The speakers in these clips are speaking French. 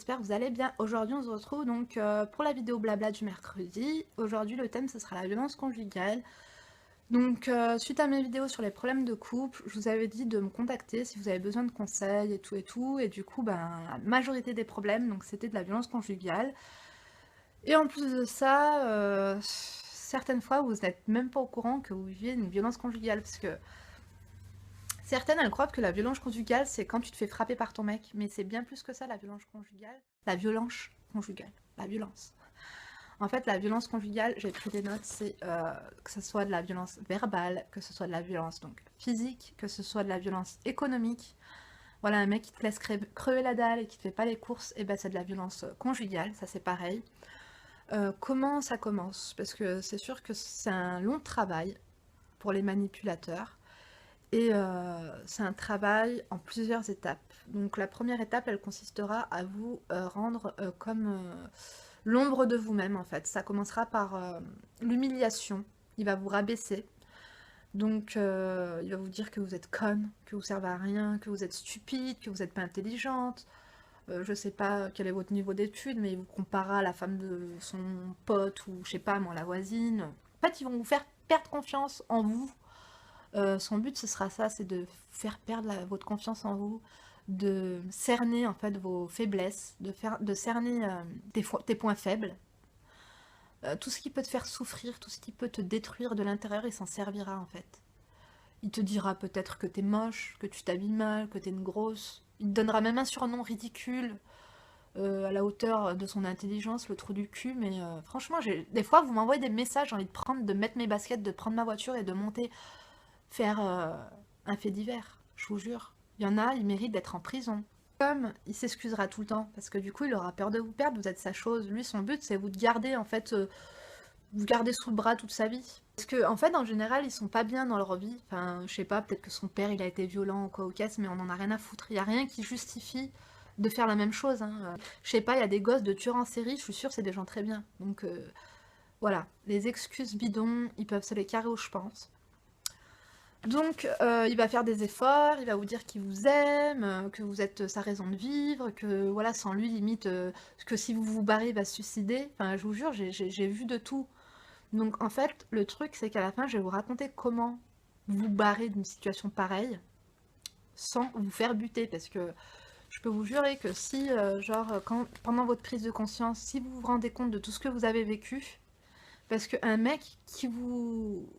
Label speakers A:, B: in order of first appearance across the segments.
A: j'espère que vous allez bien. Aujourd'hui on se retrouve donc pour la vidéo blabla du mercredi. Aujourd'hui le thème ce sera la violence conjugale. Donc suite à mes vidéos sur les problèmes de couple, je vous avais dit de me contacter si vous avez besoin de conseils et tout. Et du coup la majorité des problèmes donc c'était de la violence conjugale. Et en plus de ça, certaines fois vous n'êtes même pas au courant que vous vivez une violence conjugale. Parce que certaines, elles croient que la violence conjugale, c'est quand tu te fais frapper par ton mec. Mais c'est bien plus que ça, la violence conjugale. La violence conjugale. La violence. En fait, la violence conjugale, j'ai pris des notes, c'est que ce soit de la violence verbale, que ce soit de la violence donc physique, que ce soit de la violence économique. Voilà, un mec qui te laisse crever la dalle et qui te fait pas les courses, et ben c'est de la violence conjugale, ça c'est pareil. Comment ça commence? Parce que c'est sûr que c'est un long travail pour les manipulateurs. Et c'est un travail en plusieurs étapes. Donc la première étape, elle consistera à vous rendre comme l'ombre de vous-même en fait. Ça commencera par l'humiliation. Il va vous rabaisser. Donc il va vous dire que vous êtes conne, que vous servez à rien, que vous êtes stupide, que vous n'êtes pas intelligente. Je sais pas quel est votre niveau d'études, mais il vous comparera à la femme de son pote ou je sais pas moi, la voisine. En fait, ils vont vous faire perdre confiance en vous. Son but, ce sera ça, c'est de faire perdre votre confiance en vous, de cerner en fait vos faiblesses, de cerner tes points faibles. Tout ce qui peut te faire souffrir, tout ce qui peut te détruire de l'intérieur, il s'en servira en fait. Il te dira peut-être que t'es moche, que tu t'habilles mal, que t'es une grosse. Il te donnera même un surnom ridicule à la hauteur de son intelligence, le trou du cul. Mais franchement, des fois, vous m'envoyez des messages, j'ai envie de mettre mes baskets, de prendre ma voiture et de monter faire un fait divers, je vous jure. Il y en a, ils méritent d'être en prison. Comme il s'excusera tout le temps, parce que du coup il aura peur de vous perdre, vous êtes sa chose. Lui, son but, c'est vous de garder en fait, vous garder sous le bras toute sa vie. Parce que en fait, en général, ils sont pas bien dans leur vie. Enfin, je sais pas, peut-être que son père il a été violent ou quoi au caisse, mais on en a rien à foutre. Il y a rien qui justifie de faire la même chose. Hein. Je sais pas, il y a des gosses de tueurs en série, je suis sûre c'est des gens très bien. Donc voilà, les excuses bidons, ils peuvent se les carrer je pense. Donc, il va faire des efforts, il va vous dire qu'il vous aime, que vous êtes sa raison de vivre, que voilà, sans lui, limite, que si vous vous barrez, il va se suicider. Enfin, je vous jure, j'ai vu de tout. Donc, en fait, le truc, c'est qu'à la fin, je vais vous raconter comment vous barrer d'une situation pareille sans vous faire buter. Parce que je peux vous jurer que si, pendant votre prise de conscience, si vous vous rendez compte de tout ce que vous avez vécu, parce qu'un mec qui vous...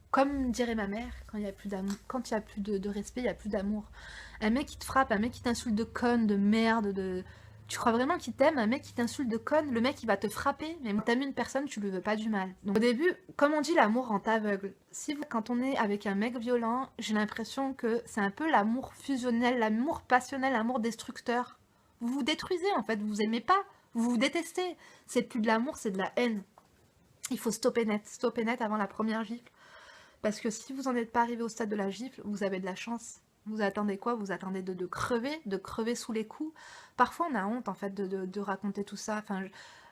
A: Comme dirait ma mère, quand il n'y a plus d'amour, quand il n'y a plus de respect, il n'y a plus d'amour. Un mec qui te frappe, un mec qui t'insulte de conne, de merde, de... Tu crois vraiment qu'il t'aime? Un mec qui t'insulte de conne, le mec il va te frapper, mais t'aimes une personne, tu lui veux pas du mal. Donc au début, comme on dit, l'amour rend aveugle. Quand on est avec un mec violent, j'ai l'impression que c'est un peu l'amour fusionnel, l'amour passionnel, l'amour destructeur. Vous vous détruisez en fait, vous vous aimez pas, vous vous détestez. C'est plus de l'amour, c'est de la haine. Il faut stopper net avant la première gifle. Parce que si vous n'en êtes pas arrivé au stade de la gifle, vous avez de la chance. Vous attendez quoi? Vous attendez de crever sous les coups. Parfois, on a honte, en fait, de raconter tout ça. Enfin,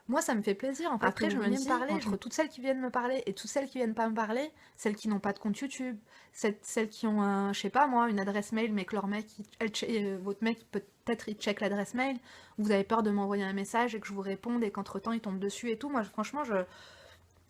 A: moi, ça me fait plaisir, en fait. Après, je me dis, entre toutes celles qui viennent me parler et toutes celles qui viennent pas me parler, celles qui n'ont pas de compte YouTube, celles qui ont, je sais pas moi, une adresse mail, mais que leur mec, votre mec, peut-être, il check l'adresse mail, vous avez peur de m'envoyer un message et que je vous réponde et qu'entre-temps, il tombe dessus et tout. Moi, franchement,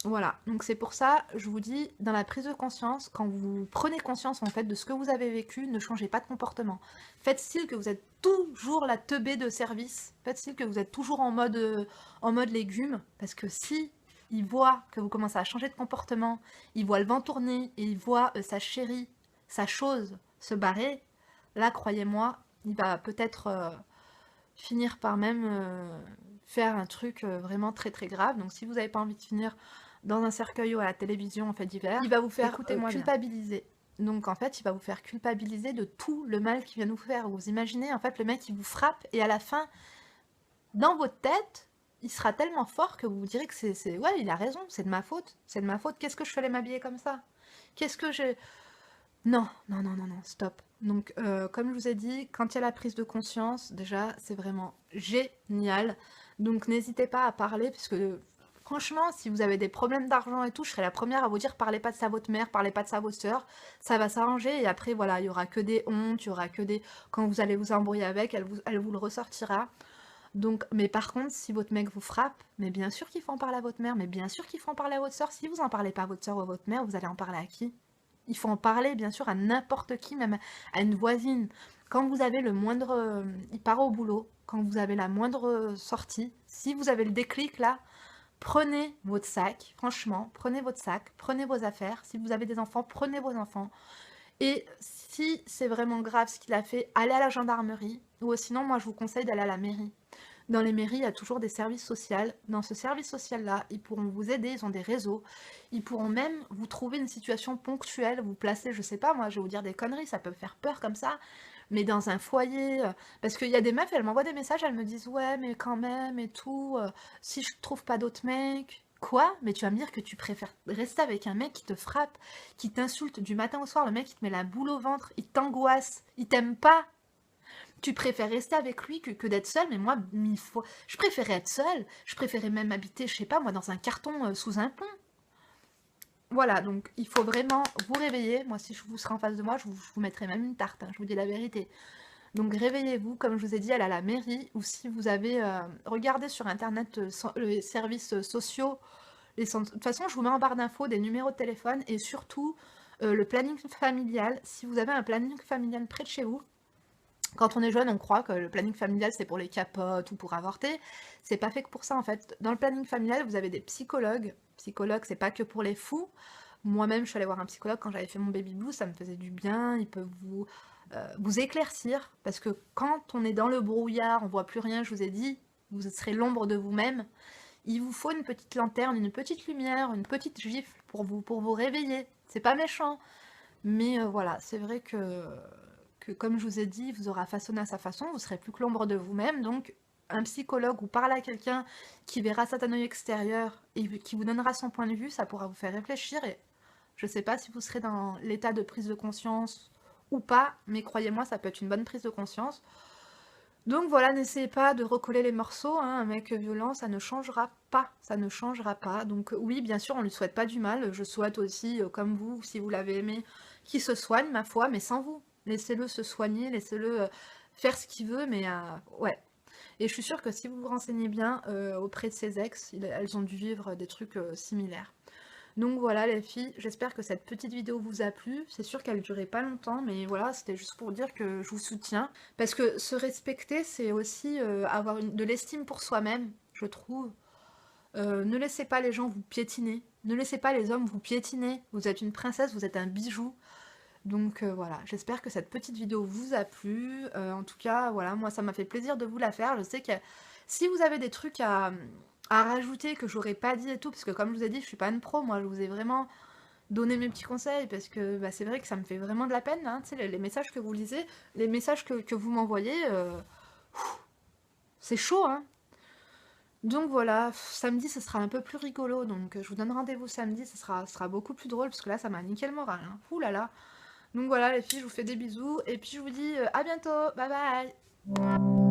A: voilà, donc c'est pour ça, je vous dis, dans la prise de conscience, quand vous prenez conscience en fait de ce que vous avez vécu, ne changez pas de comportement. Faites style que vous êtes toujours la teubée de service, faites style que vous êtes toujours en mode légume, parce que si il voit que vous commencez à changer de comportement, il voit le vent tourner, et il voit sa chérie, sa chose se barrer, là, croyez-moi, il va peut-être finir par même faire un truc vraiment très très grave. Donc si vous n'avez pas envie de finir dans un cercueil ou à la télévision en fait divers, il va vous faire culpabiliser. Donc en fait, il va vous faire culpabiliser de tout le mal qu'il vient nous faire. Vous imaginez, en fait, le mec, il vous frappe et à la fin, dans votre tête, il sera tellement fort que vous vous direz que c'est... Ouais, il a raison, c'est de ma faute. C'est de ma faute. Qu'est-ce que je fallais m'habiller comme ça? Qu'est-ce que j'ai... Non, non, non, non, non, stop. Donc, comme je vous ai dit, quand il y a la prise de conscience, déjà, c'est vraiment génial. Donc, n'hésitez pas à parler, puisque franchement, si vous avez des problèmes d'argent et tout, je serai la première à vous dire, parlez pas de ça à votre mère, parlez pas de ça à votre soeur, ça va s'arranger, et après, voilà, il y aura que des hontes, il y aura que des... Quand vous allez vous embrouiller avec, elle vous le ressortira. Donc, mais par contre, si votre mec vous frappe, mais bien sûr qu'il faut en parler à votre mère, mais bien sûr qu'il faut en parler à votre soeur. Si vous en parlez pas à votre soeur ou à votre mère, vous allez en parler à qui? Il faut en parler, bien sûr, à n'importe qui, même à une voisine. Quand vous avez le moindre... il part au boulot, quand vous avez la moindre sortie, si vous avez le déclic là, prenez votre sac, franchement, prenez votre sac, prenez vos affaires. Si vous avez des enfants, prenez vos enfants. Et si c'est vraiment grave ce qu'il a fait, allez à la gendarmerie. Ou sinon, moi, je vous conseille d'aller à la mairie. Dans les mairies, il y a toujours des services sociaux. Dans ce service social-là, ils pourront vous aider, ils ont des réseaux. Ils pourront même vous trouver une situation ponctuelle, vous placer, je sais pas, moi, je vais vous dire des conneries, ça peut me faire peur comme ça, mais dans un foyer, parce qu'il y a des meufs, elles m'envoient des messages, elles me disent, ouais, mais quand même, et tout, si je trouve pas d'autres mecs... Quoi? Mais tu vas me dire que tu préfères rester avec un mec qui te frappe, qui t'insulte du matin au soir, le mec qui te met la boule au ventre, il t'angoisse, il t'aime pas. Tu préfères rester avec lui que d'être seule, mais moi, 1000 fois, je préférais être seule, je préférais même habiter, je sais pas, moi, dans un carton sous un pont. Voilà, donc il faut vraiment vous réveiller. Moi, si je vous serais en face de moi, je vous mettrais même une tarte, hein, je vous dis la vérité. Donc réveillez-vous, comme je vous ai dit, allez à la mairie, ou si vous avez regardé sur internet les services sociaux, de toute façon, je vous mets en barre d'infos des numéros de téléphone, et surtout le planning familial. Si vous avez un planning familial près de chez vous, quand on est jeune, on croit que le planning familial, c'est pour les capotes ou pour avorter. C'est pas fait que pour ça, en fait. Dans le planning familial, vous avez des psychologues. Psychologues, c'est pas que pour les fous. Moi-même, je suis allée voir un psychologue quand j'avais fait mon baby blue, ça me faisait du bien. Il peut vous éclaircir. Parce que quand on est dans le brouillard, on voit plus rien, je vous ai dit, vous serez l'ombre de vous-même. Il vous faut une petite lanterne, une petite lumière, une petite gifle pour vous réveiller. C'est pas méchant. Mais voilà, c'est vrai que, comme je vous ai dit, vous aura façonné à sa façon, vous serez plus que l'ombre de vous-même, donc un psychologue ou parler à quelqu'un qui verra ça d'un œil extérieur et qui vous donnera son point de vue, ça pourra vous faire réfléchir, et je sais pas si vous serez dans l'état de prise de conscience ou pas, mais croyez-moi, ça peut être une bonne prise de conscience. Donc voilà, n'essayez pas de recoller les morceaux, hein, un mec violent, ça ne changera pas, ça ne changera pas. Donc oui, bien sûr, on ne lui souhaite pas du mal, je souhaite aussi, comme vous, si vous l'avez aimé, qu'il se soigne, ma foi, mais sans vous. Laissez-le se soigner, laissez-le faire ce qu'il veut, mais ouais. Et je suis sûre que si vous vous renseignez bien auprès de ses ex, elles ont dû vivre des trucs similaires. Donc voilà les filles, j'espère que cette petite vidéo vous a plu. C'est sûr qu'elle durait pas longtemps, mais voilà, c'était juste pour dire que je vous soutiens. Parce que se respecter, c'est aussi avoir de l'estime pour soi-même, je trouve. Ne laissez pas les gens vous piétiner. Ne laissez pas les hommes vous piétiner. Vous êtes une princesse, vous êtes un bijou. Donc voilà, j'espère que cette petite vidéo vous a plu. En tout cas, voilà, moi ça m'a fait plaisir de vous la faire. Je sais que si vous avez des trucs à rajouter que j'aurais pas dit et tout, parce que comme je vous ai dit, je suis pas une pro, moi je vous ai vraiment donné mes petits conseils, parce que bah, c'est vrai que ça me fait vraiment de la peine, hein, tu sais, les messages que vous lisez, les messages que vous m'envoyez, c'est chaud, hein. Donc voilà, samedi ce sera un peu plus rigolo, donc je vous donne rendez-vous samedi, ce sera beaucoup plus drôle, parce que là ça m'a niqué le moral, hein. Ouh là là. Donc voilà les filles, je vous fais des bisous, et puis je vous dis à bientôt, bye bye.